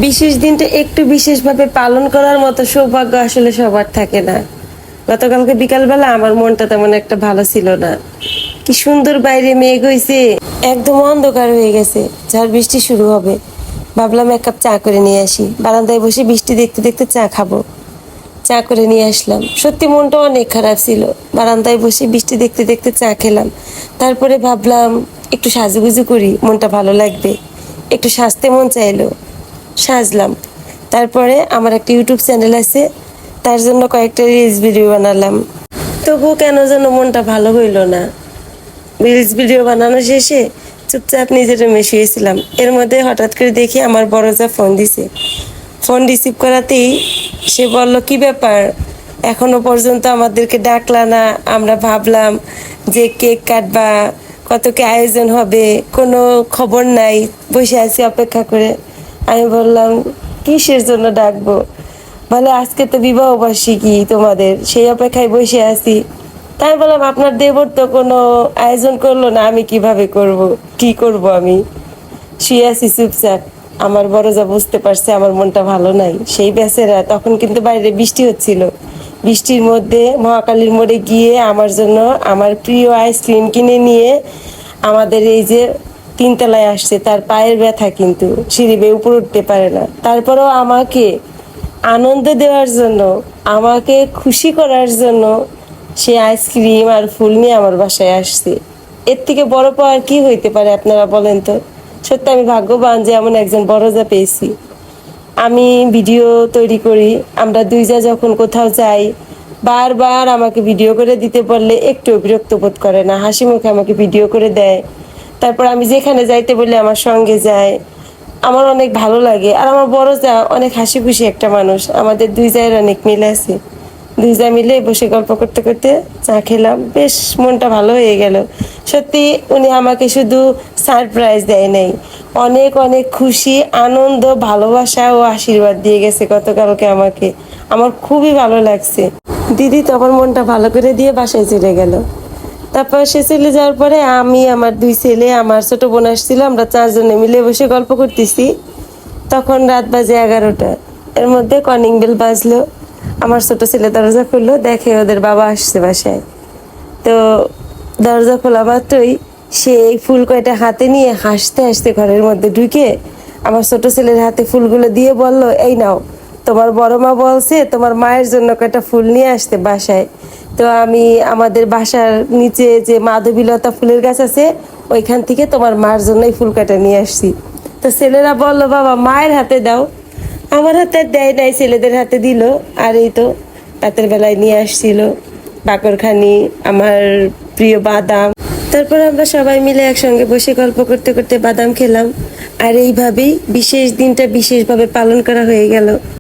বিশেষ দিনটা একটু বিশেষভাবে পালন করার মতো সৌভাগ্য আসলে সবার থাকে না। গতকালকে বিকালবেলা আমার মনটা তেমন একটা ভালো ছিল না। কি সুন্দর বাইরে মেঘ হয়েছে, একদম অন্ধকার হয়ে গেছে, ঝড় বৃষ্টি শুরু হবে। ভাবলাম এক কাপ চা করে নিয়ে আসি, বারান্দায় বসে বৃষ্টি দেখতে দেখতে চা খাবো। চা করে নিয়ে আসলাম, সত্যি মনটা অনেক খারাপ ছিল। বারান্দায় বসে বৃষ্টি দেখতে দেখতে চা খেলাম। তারপরে ভাবলাম একটু সাজুগুজু করি, মনটা ভালো লাগবে। একটু সাজতে মন চাইলো, সাজলাম। তারপরে আমার একটা ইউটিউব চ্যানেল আছে, তার জন্য কয়েকটা রিলস ভিডিও বানালাম। তবুও কেন যেন মনটা ভালো হইলো না। রিলস ভিডিও বানানো শেষে চুপচাপ নিজের রুমে শুয়েছিলাম। এর মধ্যে হঠাৎ করে দেখি আমার বড় যা ফোন দিছে। ফোন রিসিভ করাতেই সে বলল, কি ব্যাপার, এখনো পর্যন্ত আমাদেরকে ডাকলা না? আমরা ভাবলাম যে কেক কাটবা, কত কি আয়োজন হবে, কোনো খবর নাই, বসে আছি অপেক্ষা করে। আমি বললাম, কিসের জন্য ডাকবো? বলে, আজকে তো বিবাহ বার্ষিকী তোমাদের, সেই অপেক্ষায় বসে আছি। তাই বললাম, আপনার দেবর তো কোনো আয়োজন করলো না, আমি কিভাবে করব, কি করব আমি? শুয়ে আছি চুপচাপ। আমার বড় যা বুঝতে পারছে আমার মনটা ভালো নাই, সেই বেচারা তখন কিন্তু বাইরে বৃষ্টি হচ্ছিল। বৃষ্টির মধ্যে মহাকালীর মোড়ে গিয়ে আমার জন্য আমার প্রিয় আইসক্রিম কিনে নিয়ে আমাদের এই যে তিনতলায় আসছে। তার পায়ের ব্যথা, কিন্তু সিঁড়ি বেয়ে উপরে উঠতে পারে না। তারপরেও আমাকে আনন্দ দেওয়ার জন্য, আমাকে খুশি করার জন্য সে আইসক্রিম আর ফুল নিয়ে আমার বাসায় আসছে। এর থেকে বড় পাওয়ার কি হইতে পারে আপনারা বলেন তো? সত্যি আমি ভাগ্যবান যে এমন একজন বড় যা পেয়েছি। আমি ভিডিও তৈরি করি, আমরা দুই যা যখন কোথাও যাই, বারবার আমাকে ভিডিও করে দিতে বললে একটু বিরক্ত বোধ করে না, হাসি মুখে আমাকে ভিডিও করে দেয়। তারপর আমি যেখানে যাইতে বললে আমার সঙ্গে যায়। আমার অনেক ভালো লাগে। আর আমার বড় যা অনেক হাসি খুশি একটা মানুষ, আমাদের দুই জায়ের অনেক মিল আছে। দুই যা মিলে বসে গল্প করতে করতে চা খেলাম, বেশ মনটা ভালো হয়ে গেল। সত্যি উনি আমাকে শুধু সারপ্রাইজ দেয় নাই, অনেক অনেক খুশি, আনন্দ, ভালোবাসা ও আশীর্বাদ দিয়ে গেছে গতকালকে আমাকে। আমার খুবই ভালো লাগছে। দিদি তখন মনটা ভালো করে দিয়ে বাসায় চলে গেল। তারপর সে চলে যাওয়ার পরে আমি, আমার দুই ছেলে, আমার ছোট বোন আসছিল, আমরা চারজনে মিলে বসে গল্প করতেছি। তখন রাত বাজে 11টা। এর মধ্যে কলিং বেল বাজলো। আমার ছোট ছেলে দরজা খুললো, দেখে ওদের বাবা আসছে বাসায়। তো দরজা খোলা মাত্রই সে এই ফুল কয়টা হাতে নিয়ে হাসতে হাসতে ঘরের মধ্যে ঢুকে আমার ছোট ছেলের হাতে ফুলগুলো দিয়ে বলল, এই নাও, তোমার বড় মা বলছে তোমার মায়ের জন্য কয়টা ফুল নিয়ে আসতে বাসায়। তো আমি আমাদের বাসার নিচে যে মাধবীলতা ফুলের গাছ আছে, ওইখান থেকে তোমার মার জন্য এই ফুল কয়টা নিয়ে আসছি। তো ছেলেরা বলল, বাবা মায়ের হাতে দাও। আমার হাতে দেয় নাই, ছেলেদের হাতে দিল। আর এই তো রাতের বেলায় নিয়ে আসছিল বাকরখানি, আমার প্রিয় বাদাম। তারপর আমরা সবাই মিলে একসঙ্গে বসে গল্প করতে করতে বাদাম খেলাম। আর এইভাবেই বিশেষ দিনটা বিশেষভাবে পালন করা হয়ে গেল।